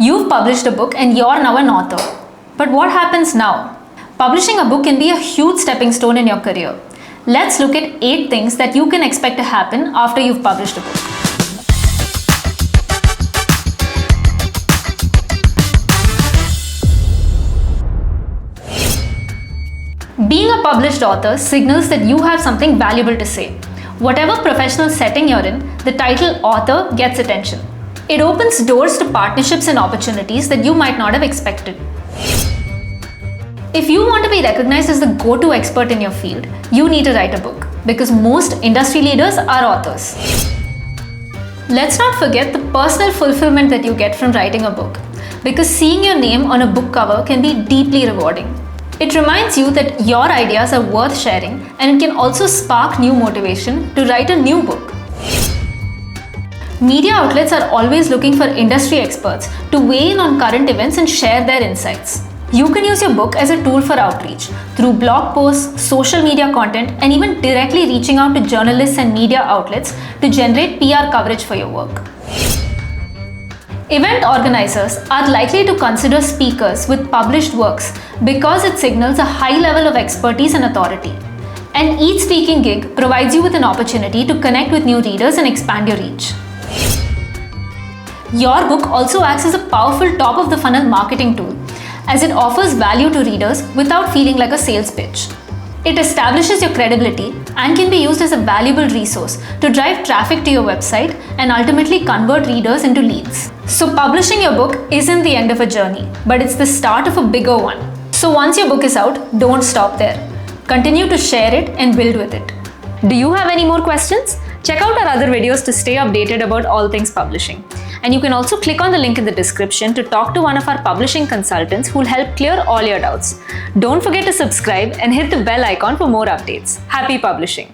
You've published a book and you're now an author. But what happens now? Publishing a book can be a huge stepping stone in your career. Let's look at 8 things that you can expect to happen after you've published a book. Being a published author signals that you have something valuable to say. Whatever professional setting you're in, the title author gets attention. It opens doors to partnerships and opportunities that you might not have expected. If you want to be recognized as the go-to expert in your field, you need to write a book, because most industry leaders are authors. Let's not forget the personal fulfillment that you get from writing a book, because seeing your name on a book cover can be deeply rewarding. It reminds you that your ideas are worth sharing, and it can also spark new motivation to write a new book. Media outlets are always looking for industry experts to weigh in on current events and share their insights. You can use your book as a tool for outreach through blog posts, social media content, and even directly reaching out to journalists and media outlets to generate PR coverage for your work. Event organizers are likely to consider speakers with published works because it signals a high level of expertise and authority. And each speaking gig provides you with an opportunity to connect with new readers and expand your reach. Your book also acts as a powerful top-of-the-funnel marketing tool, as it offers value to readers without feeling like a sales pitch. It establishes your credibility and can be used as a valuable resource to drive traffic to your website and ultimately convert readers into leads. So publishing your book isn't the end of a journey, but it's the start of a bigger one. So once your book is out, don't stop there. Continue to share it and build with it. Do you have any more questions? Check out our other videos to stay updated about all things publishing. And you can also click on the link in the description to talk to one of our publishing consultants who'll help clear all your doubts. Don't forget to subscribe and hit the bell icon for more updates. Happy publishing!